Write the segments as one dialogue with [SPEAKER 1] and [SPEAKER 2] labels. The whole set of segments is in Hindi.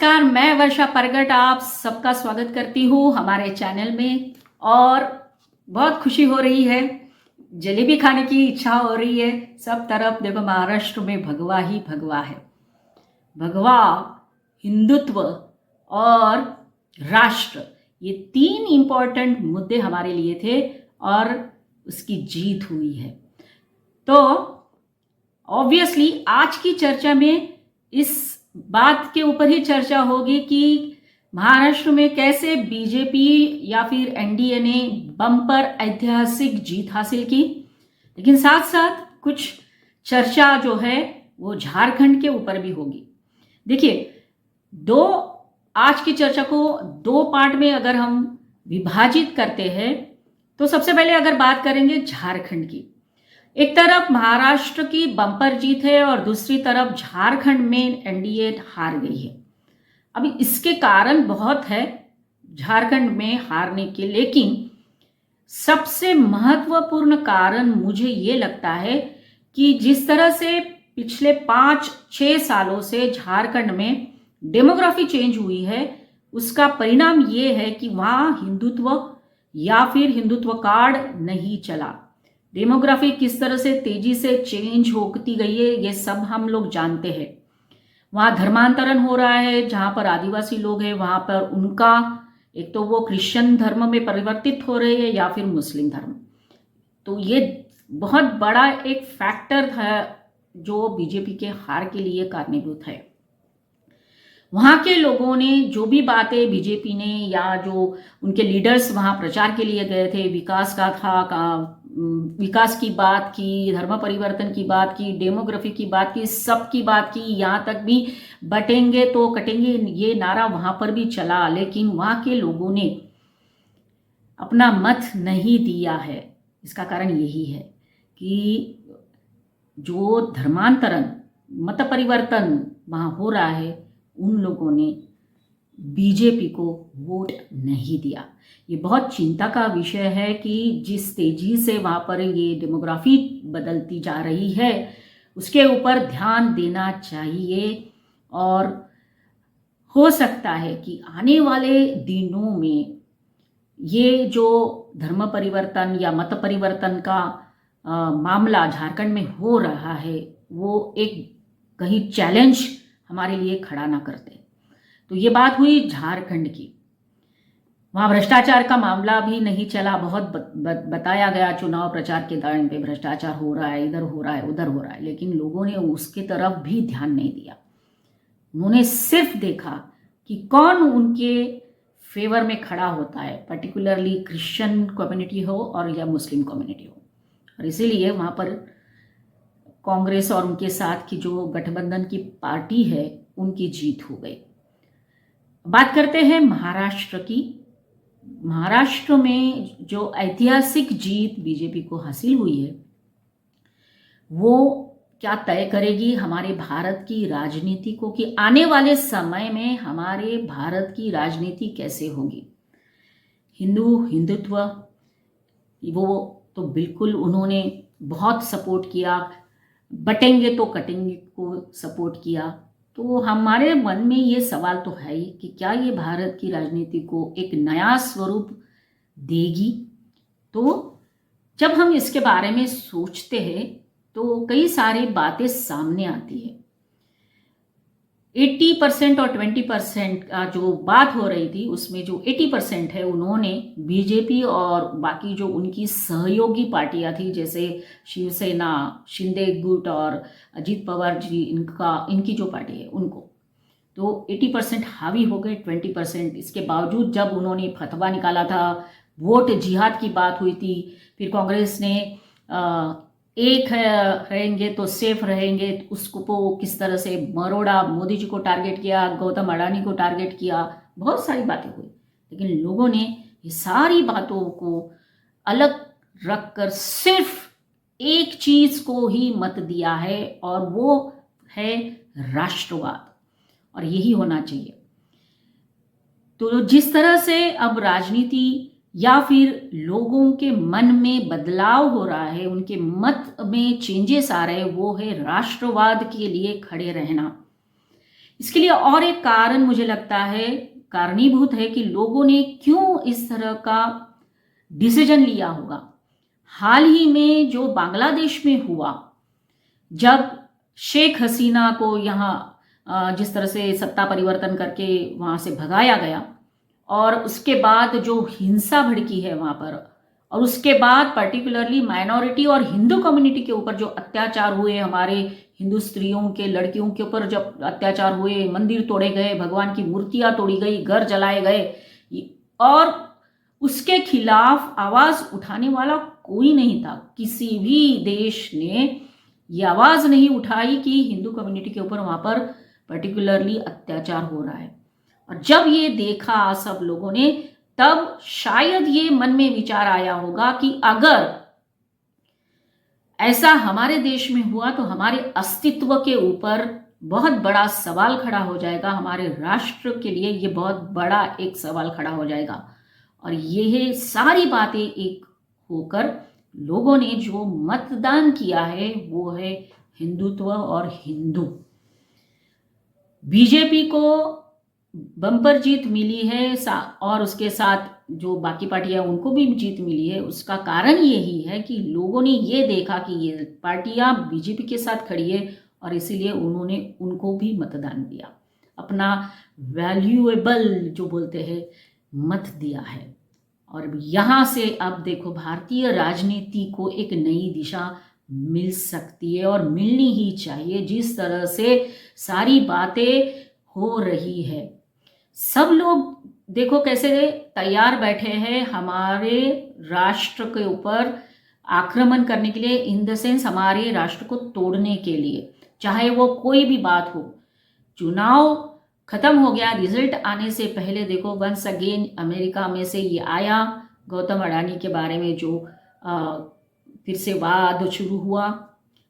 [SPEAKER 1] नमस्कार, मैं वर्षा परगट आप सबका स्वागत करती हूँ हमारे चैनल में। और बहुत खुशी हो रही है, जलेबी खाने की इच्छा हो रही है। सब तरफ देखो, महाराष्ट्र में भगवा ही भगवा है। भगवा, हिंदुत्व और राष्ट्र, ये तीन इंपॉर्टेंट मुद्दे हमारे लिए थे और उसकी जीत हुई है। तो ऑब्वियसली आज की चर्चा में इस बात के ऊपर ही चर्चा होगी कि महाराष्ट्र में कैसे बीजेपी या फिर एनडीए ने बम्पर ऐतिहासिक जीत हासिल की, लेकिन साथ साथ कुछ चर्चा जो है वो झारखंड के ऊपर भी होगी। देखिए, आज की चर्चा को दो पार्ट में अगर हम विभाजित करते हैं तो सबसे पहले अगर बात करेंगे झारखंड की, एक तरफ महाराष्ट्र की बम्पर जीत है और दूसरी तरफ झारखंड में एनडीए हार गई है। अभी इसके कारण बहुत है झारखंड में हारने के, लेकिन सबसे महत्वपूर्ण कारण मुझे ये लगता है कि जिस तरह से पिछले 5-6 सालों से झारखंड में डेमोग्राफी चेंज हुई है, उसका परिणाम ये है कि वहां हिंदुत्व या फिर हिंदुत्व कार्ड नहीं चला। डेमोग्राफी किस तरह से तेजी से चेंज होती गई है ये सब हम लोग जानते हैं। वहाँ धर्मांतरण हो रहा है, जहाँ पर आदिवासी लोग हैं वहाँ पर उनका एक तो वो क्रिश्चियन धर्म में परिवर्तित हो रहे हैं या फिर मुस्लिम धर्म। तो ये बहुत बड़ा एक फैक्टर है जो बीजेपी के हार के लिए कारणीभूत है। वहाँ के लोगों ने जो भी बातें बीजेपी ने या जो उनके लीडर्स वहाँ प्रचार के लिए गए थे, विकास की बात की, धर्म परिवर्तन की बात की, डेमोग्राफी की बात की, सब की बात की, यहाँ तक भी बटेंगे तो कटेंगे ये नारा वहाँ पर भी चला, लेकिन वहाँ के लोगों ने अपना मत नहीं दिया है। इसका कारण यही है कि जो धर्मांतरण, मत परिवर्तन वहाँ हो रहा है, उन लोगों ने बीजेपी को वोट नहीं दिया। ये बहुत चिंता का विषय है कि जिस तेजी से वहाँ पर ये डेमोग्राफी बदलती जा रही है उसके ऊपर ध्यान देना चाहिए। और हो सकता है कि आने वाले दिनों में ये जो धर्म परिवर्तन या मत परिवर्तन का मामला झारखंड में हो रहा है वो एक कहीं चैलेंज हमारे लिए खड़ा ना करते। तो ये बात हुई झारखंड की। वहाँ भ्रष्टाचार का मामला भी नहीं चला, बहुत बताया गया चुनाव प्रचार के दौरान पे भ्रष्टाचार हो रहा है, इधर हो रहा है, उधर हो रहा है, लेकिन लोगों ने उसके तरफ भी ध्यान नहीं दिया। उन्होंने सिर्फ देखा कि कौन उनके फेवर में खड़ा होता है, पर्टिकुलरली क्रिश्चियन कम्युनिटी हो और या मुस्लिम कम्युनिटी हो। और इसीलिए वहाँ पर कांग्रेस और उनके साथ की जो गठबंधन की पार्टी है उनकी जीत हो गई। बात करते हैं महाराष्ट्र की। महाराष्ट्र में जो ऐतिहासिक जीत बीजेपी को हासिल हुई है वो क्या तय करेगी हमारे भारत की राजनीति को, कि आने वाले समय में हमारे भारत की राजनीति कैसे होगी। हिंदुत्व वो तो बिल्कुल उन्होंने बहुत सपोर्ट किया, बटेंगे तो कटेंगे को सपोर्ट किया। तो हमारे मन में ये सवाल तो है ही कि क्या ये भारत की राजनीति को एक नया स्वरूप देगी। तो जब हम इसके बारे में सोचते हैं तो कई सारी बातें सामने आती है। 80% और 20% का जो बात हो रही थी उसमें जो 80% है उन्होंने बीजेपी और बाकी जो उनकी सहयोगी पार्टियां थी जैसे शिवसेना, शिंदे गुट और अजीत पवार जी, इनकी जो पार्टी है उनको तो 80% हावी हो गए। 20% इसके बावजूद जब उन्होंने फतवा निकाला था, वोट जिहाद की बात हुई थी, फिर कांग्रेस ने एक रहेंगे तो सेफ रहेंगे, उसको किस तरह से मरोड़ा, मोदी जी को टारगेट किया, गौतम अडानी को टारगेट किया, बहुत सारी बातें हुई, लेकिन लोगों ने ये सारी बातों को अलग रखकर सिर्फ एक चीज को ही मत दिया है और वो है राष्ट्रवाद। और यही होना चाहिए। तो जिस तरह से अब राजनीति या फिर लोगों के मन में बदलाव हो रहा है, उनके मत में चेंजेस आ रहे हैं, वो है राष्ट्रवाद के लिए खड़े रहना। इसके लिए और एक कारण मुझे लगता है, कारणीभूत है कि लोगों ने क्यों इस तरह का डिसीजन लिया होगा। हाल ही में जो बांग्लादेश में हुआ, जब शेख हसीना को यहाँ जिस तरह से सत्ता परिवर्तन करके वहां से भगाया गया, और उसके बाद जो हिंसा भड़की है वहां पर, और उसके बाद पर्टिकुलरली माइनॉरिटी और हिंदू कम्युनिटी के ऊपर जो अत्याचार हुए, हमारे हिंदू स्त्रियों के, लड़कियों के ऊपर जब अत्याचार हुए, मंदिर तोड़े गए, भगवान की मूर्तियां तोड़ी गई, घर जलाए गए, और उसके खिलाफ आवाज उठाने वाला कोई नहीं था। किसी भी देश ने ये आवाज नहीं उठाई कि हिंदू कम्युनिटी के ऊपर वहां पर पर्टिकुलरली अत्याचार हो रहा है। और जब ये देखा सब लोगों ने, तब शायद ये मन में विचार आया होगा कि अगर ऐसा हमारे देश में हुआ तो हमारे अस्तित्व के ऊपर बहुत बड़ा सवाल खड़ा हो जाएगा, हमारे राष्ट्र के लिए ये बहुत बड़ा एक सवाल खड़ा हो जाएगा। और ये सारी बातें एक होकर लोगों ने जो मतदान किया है वो है हिंदुत्व और हिंदू। बीजेपी को बम्पर जीत मिली है, और उसके साथ जो बाकी पार्टियां उनको भी जीत मिली है। उसका कारण यही है कि लोगों ने ये देखा कि ये पार्टियां बीजेपी के साथ खड़ी है, और इसीलिए उन्होंने उनको भी मतदान दिया, अपना वैल्यूएबल जो बोलते हैं मत दिया है। और यहाँ से अब देखो भारतीय राजनीति को एक नई दिशा मिल सकती है, और मिलनी ही चाहिए। जिस तरह से सारी बातें हो रही है, सब लोग देखो कैसे तैयार बैठे हैं हमारे राष्ट्र के ऊपर आक्रमण करने के लिए, इन द सेंस हमारे राष्ट्र को तोड़ने के लिए, चाहे वो कोई भी बात हो। चुनाव खत्म हो गया, रिजल्ट आने से पहले देखो वंस अगेन अमेरिका में से ये आया, गौतम अडानी के बारे में जो फिर से वाद शुरू हुआ,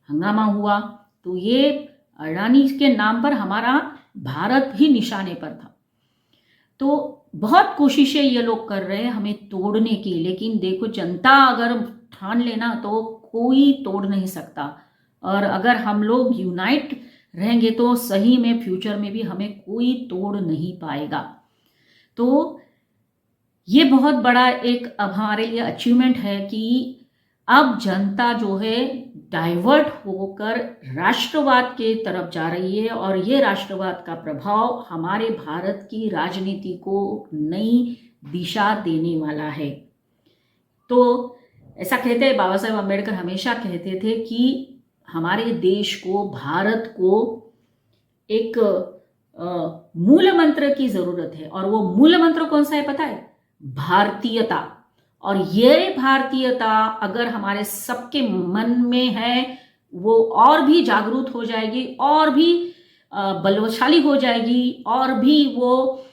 [SPEAKER 1] हंगामा हुआ, तो ये अडानी के नाम पर हमारा भारत भी निशाने पर था। तो बहुत कोशिशें ये लोग कर रहे हैं हमें तोड़ने की, लेकिन देखो जनता अगर ठान लेना तो कोई तोड़ नहीं सकता। और अगर हम लोग यूनाइट रहेंगे तो सही में फ्यूचर में भी हमें कोई तोड़ नहीं पाएगा। तो ये बहुत बड़ा एक अब हमारे लिए अचीवमेंट है कि अब जनता जो है डाइवर्ट होकर राष्ट्रवाद के तरफ जा रही है, और ये राष्ट्रवाद का प्रभाव हमारे भारत की राजनीति को नई दिशा देने वाला है। तो ऐसा कहते हैं, बाबा साहेब अम्बेडकर हमेशा कहते थे कि हमारे देश को, भारत को एक मूल मंत्र की जरूरत है, और वो मूल मंत्र कौन सा है पता है? भारतीयता। और ये भारतीयता अगर हमारे सबके मन में है, वो और भी जागरूक हो जाएगी, और भी बलशाली हो जाएगी, और भी वो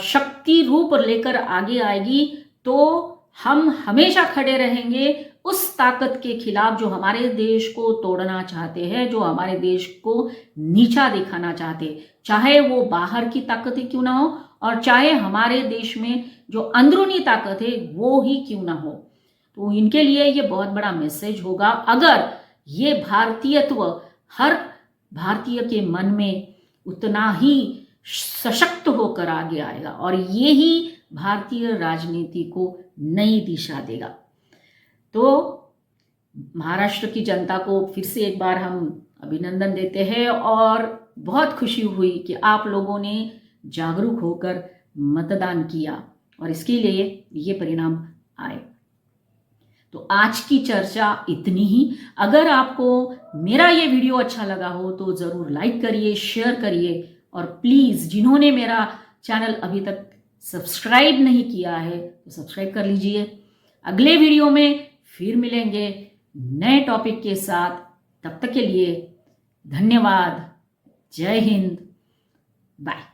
[SPEAKER 1] शक्ति रूप लेकर आगे आएगी। तो हम हमेशा खड़े रहेंगे उस ताकत के खिलाफ जो हमारे देश को तोड़ना चाहते हैं, जो हमारे देश को नीचा दिखाना चाहते, चाहे वो बाहर की ताकतें क्यों ना हो, और चाहे हमारे देश में जो अंदरूनी ताकत है वो ही क्यों ना हो। तो इनके लिए ये बहुत बड़ा मैसेज होगा अगर ये भारतीयत्व हर भारतीय के मन में उतना ही सशक्त होकर आगे आएगा, और ये ही भारतीय राजनीति को नई दिशा देगा। तो महाराष्ट्र की जनता को फिर से एक बार हम अभिनंदन देते हैं, और बहुत खुशी हुई कि आप लोगों ने जागरूक होकर मतदान किया, और इसके लिए ये परिणाम आए। तो आज की चर्चा इतनी ही। अगर आपको मेरा ये वीडियो अच्छा लगा हो तो ज़रूर लाइक करिए, शेयर करिए, और प्लीज़ जिन्होंने मेरा चैनल अभी तक सब्सक्राइब नहीं किया है तो सब्सक्राइब कर लीजिए। अगले वीडियो में फिर मिलेंगे नए टॉपिक के साथ। तब तक के लिए धन्यवाद। जय हिंद। बाय।